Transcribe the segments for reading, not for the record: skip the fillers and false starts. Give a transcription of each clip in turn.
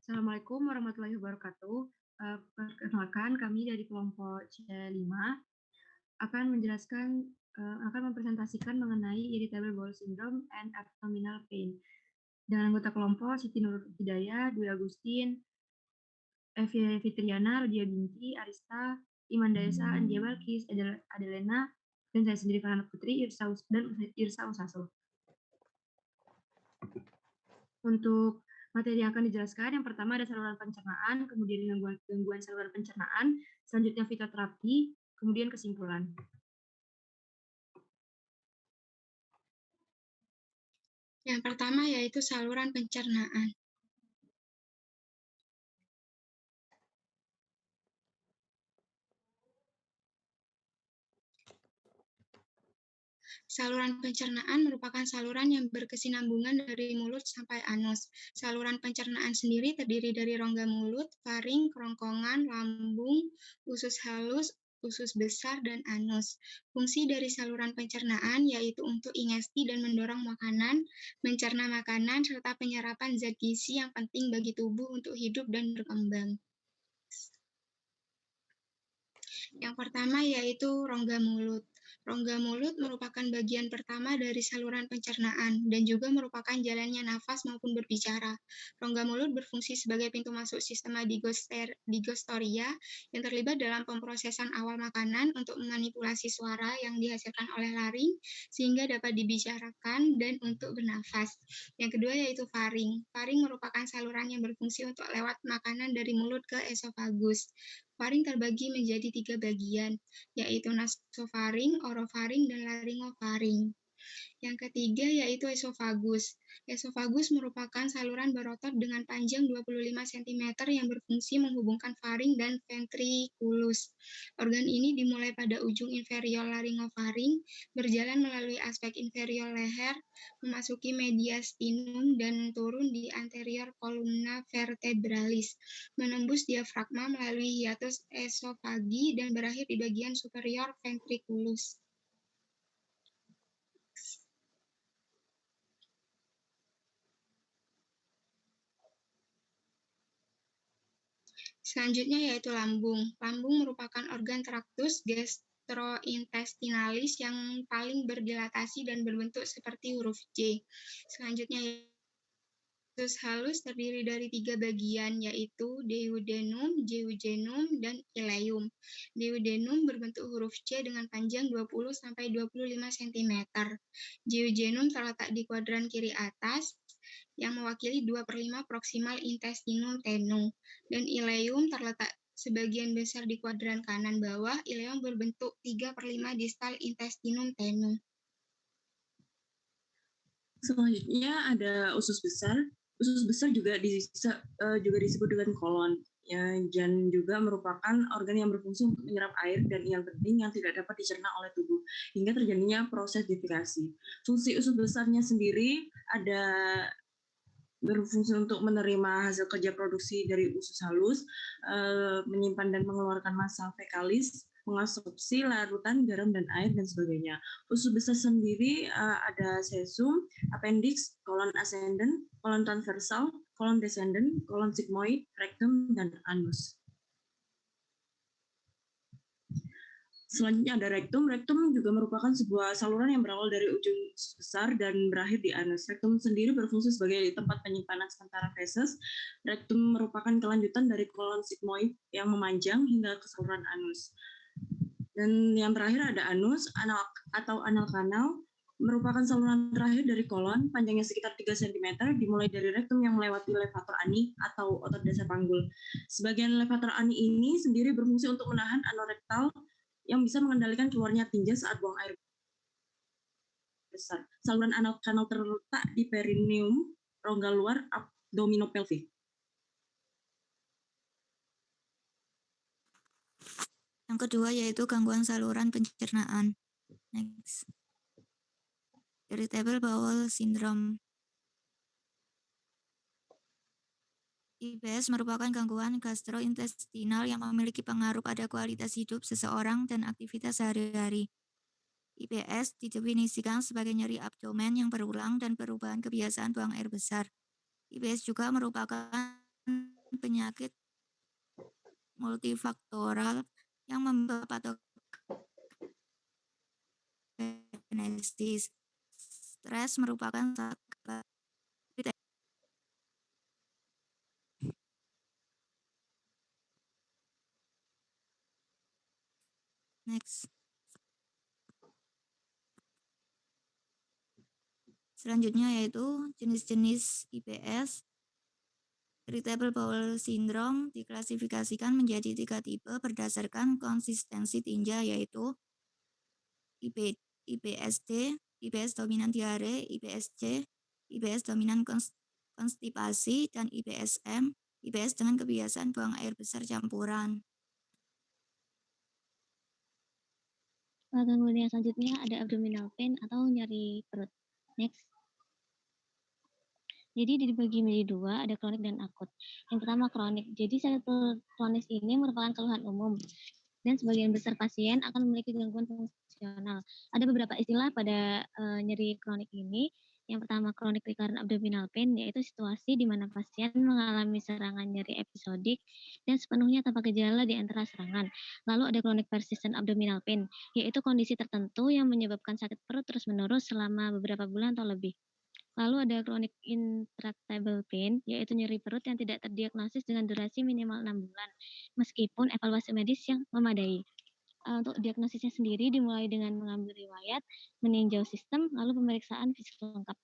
Assalamualaikum warahmatullahi wabarakatuh. Perkenalkan, kami dari kelompok C5 akan mempresentasikan mengenai irritable bowel syndrome and abdominal pain. Dengan anggota kelompok Siti Nur Hidayah, Dwi Agustin, Evi Fitriana, Rodia Binti, Arista, Iman Daesa, Andia Balkis, Adelena, dan saya sendiri Farhana Putri, Irsa Usaso. Untuk materi yang akan dijelaskan, yang pertama ada saluran pencernaan, kemudian gangguan saluran pencernaan, selanjutnya fitoterapi, kemudian kesimpulan. Yang pertama yaitu saluran pencernaan. Saluran pencernaan merupakan saluran yang berkesinambungan dari mulut sampai anus. Saluran pencernaan sendiri terdiri dari rongga mulut, faring, kerongkongan, lambung, usus halus, usus besar, dan anus. Fungsi dari saluran pencernaan yaitu untuk ingesti dan mendorong makanan, mencerna makanan, serta penyerapan zat gizi yang penting bagi tubuh untuk hidup dan berkembang. Yang pertama yaitu rongga mulut. Rongga mulut merupakan bagian pertama dari saluran pencernaan dan juga merupakan jalannya nafas maupun berbicara. Rongga mulut berfungsi sebagai pintu masuk sistema digostoria yang terlibat dalam pemrosesan awal makanan untuk memanipulasi suara yang dihasilkan oleh laring sehingga dapat dibicarakan dan untuk bernafas. Yang kedua yaitu faring. Faring merupakan saluran yang berfungsi untuk lewat makanan dari mulut ke esofagus. Faring terbagi menjadi 3 bagian, yaitu nasofaring, orofaring, dan laringofaring. Yang ketiga yaitu esofagus. Esofagus merupakan saluran berotot dengan panjang 25 cm yang berfungsi menghubungkan faring dan ventriculus. Organ ini dimulai pada ujung inferior laringofaring, berjalan melalui aspek inferior leher, memasuki mediastinum dan turun di anterior columna vertebralis, menembus diafragma melalui hiatus esofagi dan berakhir di bagian superior ventriculus. Selanjutnya yaitu lambung. Lambung merupakan organ traktus gastrointestinalis yang paling berdilatasi dan berbentuk seperti huruf J. Selanjutnya usus halus terdiri dari 3 bagian, yaitu duodenum, jejunum, dan ileum. Duodenum berbentuk huruf C dengan panjang 20-25 cm. Jejunum terletak di kuadran kiri atas, yang mewakili 2/5 proximal intestinum tenum, dan ileum terletak sebagian besar di kuadran kanan bawah. Ileum berbentuk 3/5 distal intestinum tenum. Selanjutnya ada usus besar. Usus besar juga disebut dengan kolon. Ya, dan juga merupakan organ yang berfungsi untuk menyerap air dan yang penting yang tidak dapat dicerna oleh tubuh hingga terjadinya proses defekasi. Fungsi usus besarnya sendiri ada berfungsi untuk menerima hasil kerja produksi dari usus halus, menyimpan dan mengeluarkan massa fekalis, mengabsorpsi larutan garam dan air dan sebagainya. Usus besar sendiri ada sesum, appendix, kolon ascendent, kolon transversal, kolon descendant, kolon sigmoid, rectum, dan anus. Selanjutnya ada rektum. Rektum juga merupakan sebuah saluran yang berawal dari ujung usus besar dan berakhir di anus. Rektum sendiri berfungsi sebagai tempat penyimpanan sementara feses. Rektum merupakan kelanjutan dari kolon sigmoid yang memanjang hingga ke saluran anus. Dan yang terakhir ada anus, anal kanal, merupakan saluran terakhir dari kolon, panjangnya sekitar 3 cm, dimulai dari rektum yang melewati levator ani atau otot dasar panggul. Sebagian levator ani ini sendiri berfungsi untuk menahan anorektal yang bisa mengendalikan keluarnya tinja saat buang air besar. Saluran anal kanal terletak di perineum, rongga luar abdominopelvic. Yang kedua yaitu gangguan saluran pencernaan. Next. Irritable bowel syndrome. IBS merupakan gangguan gastrointestinal yang memiliki pengaruh pada kualitas hidup seseorang dan aktivitas sehari-hari. IBS didefinisikan sebagai nyeri abdomen yang berulang dan perubahan kebiasaan buang air besar. IBS juga merupakan penyakit multifaktoral yang membawa patogenesis. Stres merupakan next. Selanjutnya yaitu jenis-jenis IBS. Irritable bowel syndrome diklasifikasikan menjadi 3 tipe berdasarkan konsistensi tinja, yaitu IBSD, IBS dominan diare, IBSC, IBS dominan konstipasi, dan IBSM, IBS dengan kebiasaan buang air besar campuran. Kemudian selanjutnya ada abdominal pain atau nyeri perut. Next. Jadi dibagi menjadi dua, ada kronik dan akut. Yang pertama kronik. Jadi sakit perut kronis ini merupakan keluhan umum dan sebagian besar pasien akan memiliki gangguan fungsional. Ada beberapa istilah pada nyeri kronik ini. Yang pertama chronic recurrent abdominal pain, yaitu situasi di mana pasien mengalami serangan nyeri episodik dan sepenuhnya tanpa gejala di antara serangan. Lalu ada chronic persistent abdominal pain, yaitu kondisi tertentu yang menyebabkan sakit perut terus-menerus selama beberapa bulan atau lebih. Lalu ada chronic intractable pain, yaitu nyeri perut yang tidak terdiagnosis dengan durasi minimal 6 bulan, meskipun evaluasi medis yang memadai. Untuk diagnosisnya sendiri dimulai dengan mengambil riwayat, meninjau sistem, lalu pemeriksaan fisik lengkap.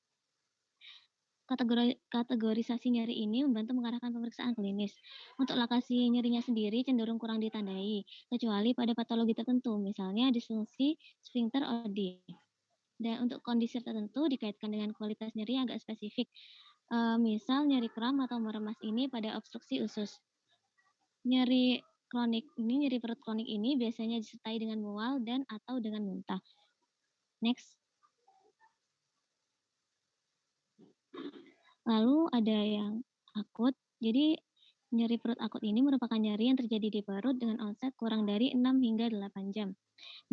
Kategorisasi nyeri ini membantu mengarahkan pemeriksaan klinis. Untuk lokasi nyerinya sendiri cenderung kurang ditandai, kecuali pada patologi tertentu, misalnya disfungsi sphincter OD. Dan untuk kondisi tertentu dikaitkan dengan kualitas nyeri yang agak spesifik. Misal nyeri kram atau meremas ini pada obstruksi usus. Nyeri perut kronik ini biasanya disertai dengan mual dan atau dengan muntah. Next. Lalu ada yang akut. Jadi nyeri perut akut ini merupakan nyeri yang terjadi di perut dengan onset kurang dari 6 hingga 8 jam.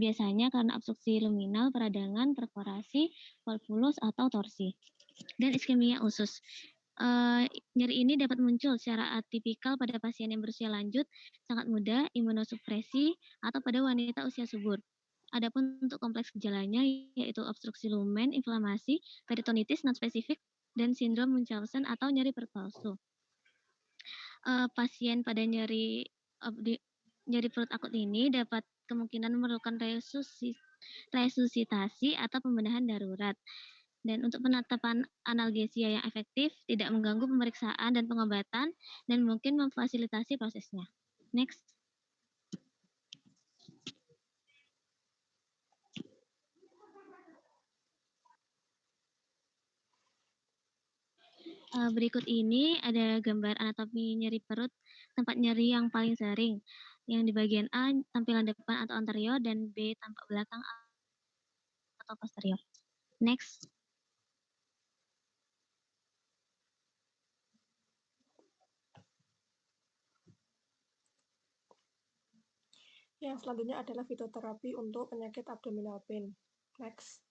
Biasanya karena obstruksi luminal, peradangan, perforasi, volvulus, atau torsi. Dan iskemia usus. Nyeri ini dapat muncul secara atipikal pada pasien yang berusia lanjut, sangat muda, imunosupresi, atau pada wanita usia subur. Adapun untuk kompleks gejalanya yaitu obstruksi lumen, inflamasi, peritonitis non-spesifik, dan sindrom Munchausen atau nyeri perut palsu. Pasien pada nyeri perut akut ini dapat kemungkinan memerlukan resusitasi atau pembedahan darurat. Dan untuk penetapan analgesia yang efektif, tidak mengganggu pemeriksaan dan pengobatan, dan mungkin memfasilitasi prosesnya. Next. Berikut ini ada gambar anatomi nyeri perut, tempat nyeri yang paling sering. Yang di bagian A, tampilan depan atau anterior, dan B, tampak belakang atau posterior. Next. Yang selanjutnya adalah fitoterapi untuk penyakit abdominal pain. Next.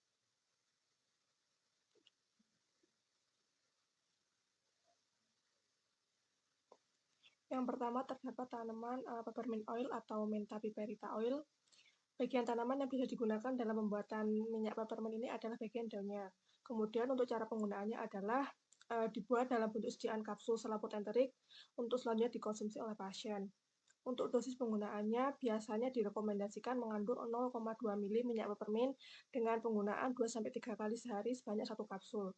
Yang pertama terdapat tanaman peppermint oil atau Mentha piperita oil. Bagian tanaman yang bisa digunakan dalam pembuatan minyak peppermint ini adalah bagian daunnya. Kemudian untuk cara penggunaannya adalah dibuat dalam bentuk sediaan kapsul selaput enterik untuk selanjutnya dikonsumsi oleh pasien. Untuk dosis penggunaannya biasanya direkomendasikan mengandung 0,2 ml minyak peppermint dengan penggunaan 2-3 kali sehari sebanyak 1 kapsul.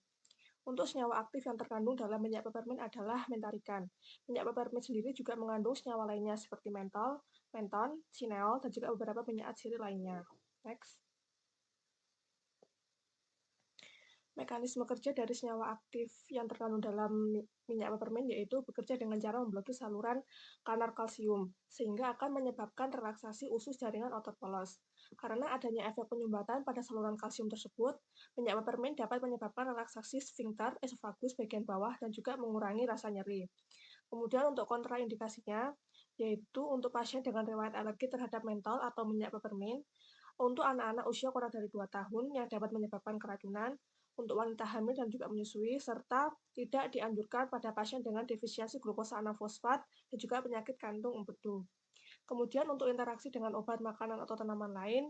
Untuk senyawa aktif yang terkandung dalam minyak peppermint adalah mentarikan. Minyak peppermint sendiri juga mengandung senyawa lainnya seperti mentol, menton, sineol, dan juga beberapa minyak atsiri lainnya. Next. Mekanisme kerja dari senyawa aktif yang terkandung dalam minyak peppermint yaitu bekerja dengan cara memblokir saluran kanal kalsium, sehingga akan menyebabkan relaksasi usus jaringan otot polos. Karena adanya efek penyumbatan pada saluran kalsium tersebut, minyak peppermint dapat menyebabkan relaksasi sphincter esofagus bagian bawah dan juga mengurangi rasa nyeri. Kemudian untuk kontraindikasinya, yaitu untuk pasien dengan riwayat alergi terhadap mentol atau minyak peppermint, untuk anak-anak usia kurang dari 2 tahun yang dapat menyebabkan keracunan, untuk wanita hamil dan juga menyusui, serta tidak dianjurkan pada pasien dengan defisiensi glukosa 6 fosfat dan juga penyakit kantung empedu. Kemudian untuk interaksi dengan obat, makanan, atau tanaman lain,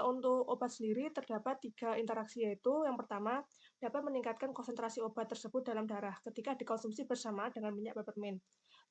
untuk obat sendiri terdapat 3 interaksi, yaitu yang pertama, dapat meningkatkan konsentrasi obat tersebut dalam darah ketika dikonsumsi bersamaan dengan minyak peppermint.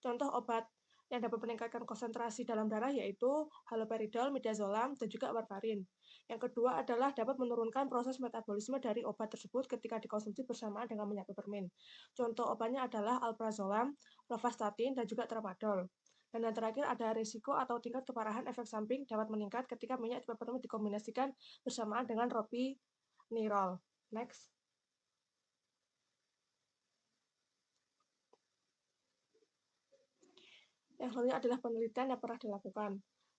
Contoh obat yang dapat meningkatkan konsentrasi dalam darah yaitu haloperidol, midazolam, dan juga warfarin. Yang kedua adalah dapat menurunkan proses metabolisme dari obat tersebut ketika dikonsumsi bersamaan dengan minyak peppermint. Contoh obatnya adalah alprazolam, rovastatin, dan juga tramadol. Dan yang terakhir ada risiko atau tingkat keparahan efek samping dapat meningkat ketika minyak peppermint dikombinasikan bersamaan dengan ropinirol. Next. Yang selanjutnya adalah penelitian yang pernah dilakukan.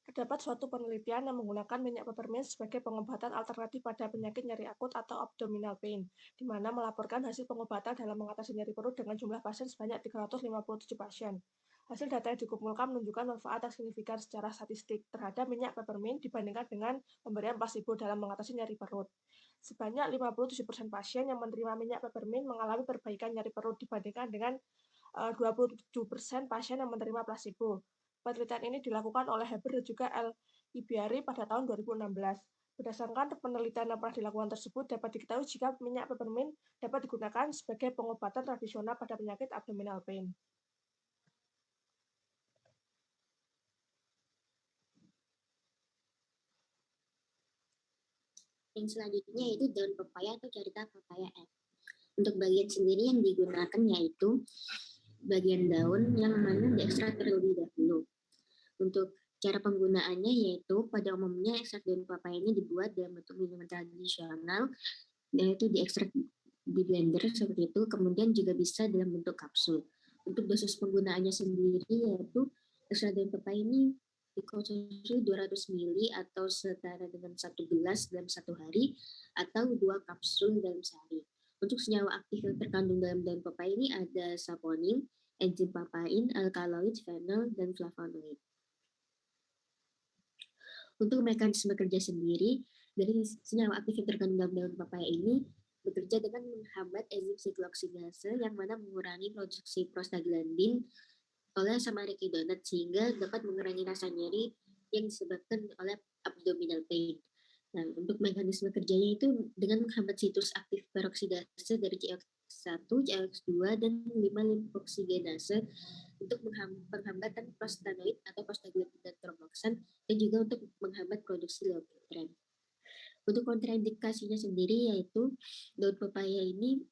Terdapat suatu penelitian yang menggunakan minyak peppermint sebagai pengobatan alternatif pada penyakit nyeri akut atau abdominal pain, di mana melaporkan hasil pengobatan dalam mengatasi nyeri perut dengan jumlah pasien sebanyak 357 pasien. Hasil data yang dikumpulkan menunjukkan manfaat yang signifikan secara statistik terhadap minyak peppermint dibandingkan dengan pemberian placebo dalam mengatasi nyeri perut. Sebanyak 57% pasien yang menerima minyak peppermint mengalami perbaikan nyeri perut dibandingkan dengan 27% pasien yang menerima placebo. Penelitian ini dilakukan oleh Heber dan juga L. Ibiari pada tahun 2016. Berdasarkan penelitian yang pernah dilakukan tersebut, dapat diketahui jika minyak peppermint dapat digunakan sebagai pengobatan tradisional pada penyakit abdominal pain. Yang selanjutnya yaitu daun pepaya atau Carita Papaya F. Untuk bagian sendiri yang digunakan yaitu bagian daun yang mana diekstrak terlebih dahulu. Untuk cara penggunaannya yaitu pada umumnya ekstrak daun pepaya ini dibuat dalam bentuk minuman tradisional, yaitu diekstrak di blender seperti itu, kemudian juga bisa dalam bentuk kapsul. Untuk dosis penggunaannya sendiri yaitu ekstrak daun pepaya ini dikonsumsi 200 ml atau setara dengan 1 gelas dalam 1 hari atau 2 kapsul dalam sehari. Untuk senyawa aktif yang terkandung dalam daun pepaya ini ada saponin, enzim papain, alkaloid, fenol, dan flavonoid. Untuk mekanisme kerja sendiri, dari senyawa aktif yang terkandung dalam daun pepaya ini bekerja dengan menghambat enzim siklooksidase yang mana mengurangi produksi prostaglandin oleh asam arachidonat sehingga dapat mengurangi rasa nyeri yang disebabkan oleh abdominal pain. Nah, untuk mekanisme kerjanya itu dengan menghambat situs aktif peroksidase dari COX1, COX2, dan 5-limfoksigenase untuk penghambatan prostanoid atau prostaglandin dan tromboxan, dan juga untuk menghambat produksi leukotriene. Untuk kontraindikasinya sendiri yaitu daun pepaya ini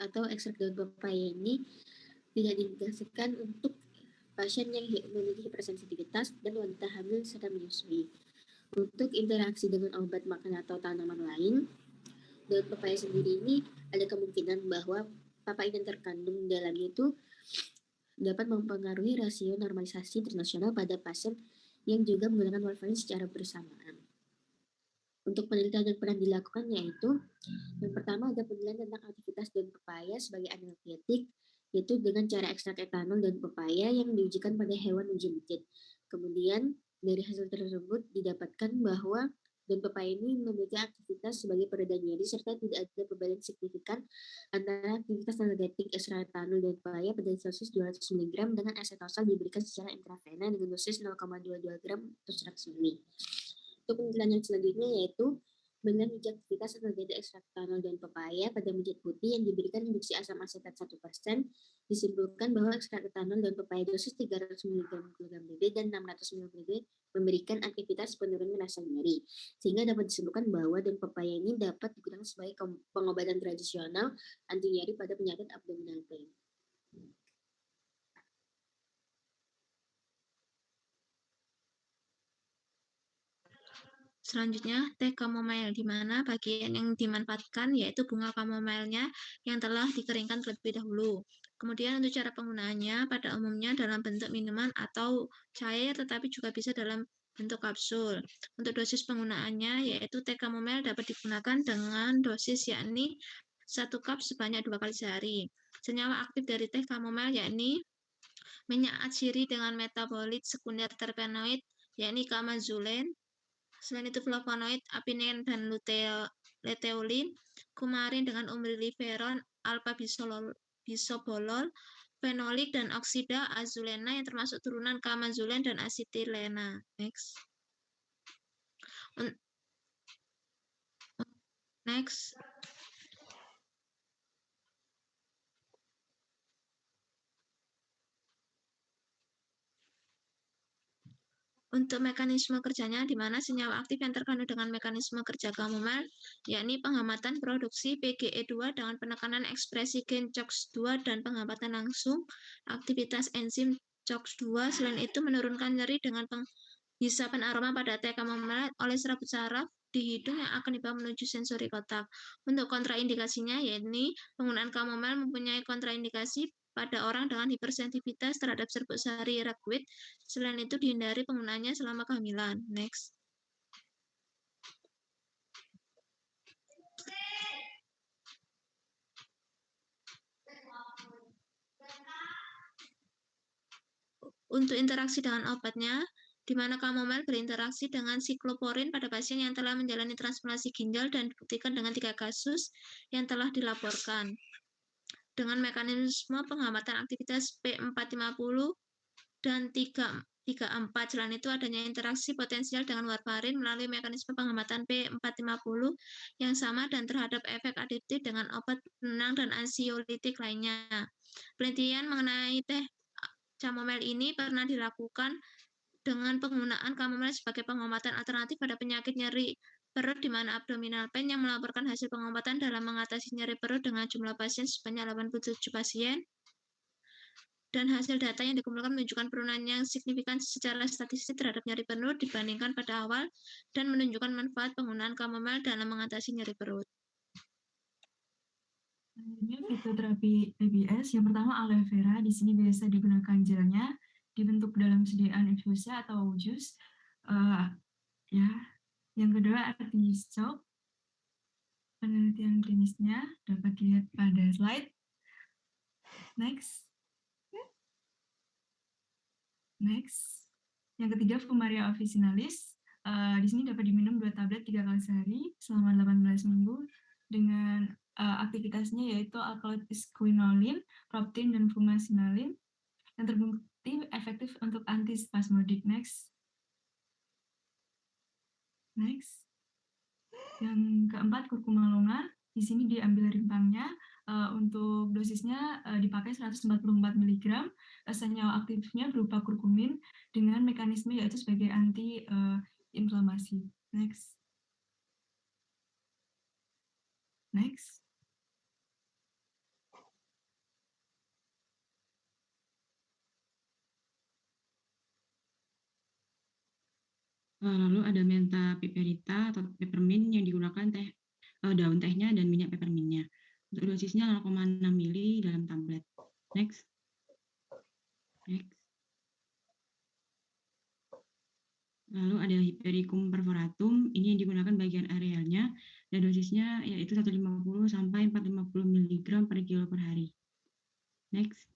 atau ekstrak daun pepaya ini tidak diindikasikan untuk pasien yang memiliki hipersensitivitas dan wanita hamil serta menyusui. Untuk interaksi dengan obat, makanan, atau tanaman lain, daun pepaya sendiri ini ada kemungkinan bahwa papain yang terkandung dalamnya itu dapat mempengaruhi rasio normalisasi internasional pada pasien yang juga menggunakan warfarin secara bersamaan. Untuk penelitian yang pernah dilakukan yaitu yang pertama ada penelitian tentang aktivitas daun pepaya sebagai analgetik, yaitu dengan cara ekstrak etanol daun pepaya yang diujikan pada hewan uji licin. Kemudian dari hasil tersebut didapatkan bahwa daun pepaya ini memiliki aktivitas sebagai pereda nyeri serta tidak ada perbedaan signifikan antara aktivitas analgetik ekstrak etanol daun pepaya pada dosis 200 mg dengan acetosal diberikan secara intravena dengan dosis 0,22 gram atau 100 ml. Untuk penelitian yang selanjutnya yaitu dengan uji aktivitas analgetik ekstrak etanol daun pepaya pada mejit putih yang diberikan induksi asam asetat 1%, disimpulkan bahwa ekstrak etanol daun pepaya dosis 300 mg BB dan 600 mg memberikan aktivitas penurunan rasa nyeri, sehingga dapat disebutkan bahwa daun pepaya ini dapat digunakan sebagai pengobatan tradisional anti nyeri pada penyakit abdominal pain. Selanjutnya, teh chamomile, di mana bagian yang dimanfaatkan yaitu bunga chamomile-nya yang telah dikeringkan terlebih dahulu. Kemudian untuk cara penggunaannya, pada umumnya dalam bentuk minuman atau cair, tetapi juga bisa dalam bentuk kapsul. Untuk dosis penggunaannya, yaitu teh chamomile dapat digunakan dengan dosis yakni 1 cup sebanyak 2 kali sehari. Senyawa aktif dari teh chamomile yakni minyak atsiri dengan metabolit sekunder terpenoid, yakni kamazulen. Selain itu flavonoid, apinen, dan luteolin kumarin dengan umbiliferol, alpha-bisobolol, fenolik, dan oksida azulena yang termasuk turunan kamazulen dan asetilena. Next. Next. Untuk mekanisme kerjanya, di mana senyawa aktif yang terkandung dengan mekanisme kerja chamomile, yakni penghematan produksi PGE2 dengan penekanan ekspresi gen COX-2 dan penghematan langsung aktivitas enzim COX-2. Selain itu, menurunkan nyeri dengan penghisapan aroma pada teh chamomile oleh serabut saraf di hidung yang akan dibawa menuju sensori kotak. Untuk kontraindikasinya, yakni penggunaan chamomile mempunyai kontraindikasi pada orang dengan hipersensitivitas terhadap serbuk sari ragweed. Selain itu, dihindari penggunaannya selama kehamilan. Next. Untuk interaksi dengan obatnya, di mana chamomile berinteraksi dengan sikloporin pada pasien yang telah menjalani transplantasi ginjal dan dibuktikan dengan 3 kasus yang telah dilaporkan. Dengan mekanisme penghematan aktivitas P450 dan 3,4. Selain itu, adanya interaksi potensial dengan warfarin melalui mekanisme penghematan P450 yang sama dan terhadap efek adiktif dengan obat penenang dan ansiolitik lainnya. Penelitian mengenai teh chamomile ini pernah dilakukan dengan penggunaan chamomile sebagai pengobatan alternatif pada penyakit nyeri perut di mana abdominal pain yang melaporkan hasil pengobatan dalam mengatasi nyeri perut dengan jumlah pasien sebanyak 87 pasien. Dan hasil data yang dikumpulkan menunjukkan penurunan yang signifikan secara statistik terhadap nyeri perut dibandingkan pada awal dan menunjukkan manfaat penggunaan chamomile dalam mengatasi nyeri perut. Selanjutnya fitoterapi IBS. Yang pertama aloe vera. Di sini biasa digunakan gelnya dibentuk dalam sediaan infusa atau jus. Yang kedua artichoke. Penelitian klinisnya dapat dilihat pada slide. Next. Yang ketiga Fumaria officinalis. Di sini dapat diminum 2 tablet 3 kali sehari selama 18 minggu dengan aktivitasnya yaitu alkaloid quinolin, proptin, dan fumasinalin yang terbukti efektif untuk antispasmodik. Next. Yang keempat kurkuma longa. Di sini diambil rimpangnya. Untuk dosisnya dipakai 144 mg. Senyawa aktifnya berupa kurkumin dengan mekanisme yaitu sebagai anti-inflamasi. Next. Lalu ada menta piperita atau peppermint yang digunakan daun tehnya dan minyak peppermintnya. Untuk dosisnya 0,6 ml dalam tablet. Next. Lalu ada Hypericum perforatum, ini yang digunakan bagian arealnya dan dosisnya yaitu 150 sampai 450 mg per kilo per hari. Next.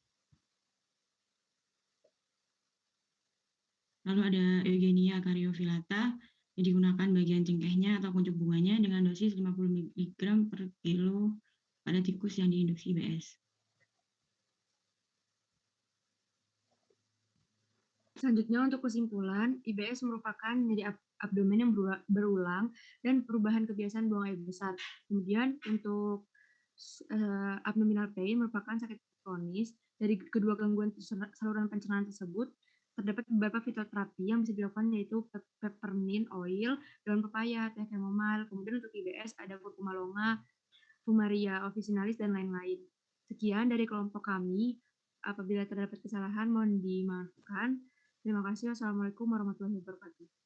Lalu ada Eugenia caryophyllata yang digunakan bagian cengkehnya atau kuncup bunganya dengan dosis 50 mg per kilo pada tikus yang diinduksi IBS. Selanjutnya untuk kesimpulan, IBS merupakan nyeri abdomen yang berulang dan perubahan kebiasaan buang air besar. Kemudian untuk abdominal pain merupakan sakit kronis. Dari kedua gangguan saluran pencernaan tersebut, terdapat beberapa fitoterapi yang bisa dilakukan yaitu peppermint oil, daun pepaya, teh chamomile. Kemudian untuk IBS ada kurkuma longa, Fumaria officinalis, dan lain-lain. Sekian dari kelompok kami. Apabila terdapat kesalahan mohon dimaafkan. Terima kasih. Wassalamualaikum warahmatullahi wabarakatuh.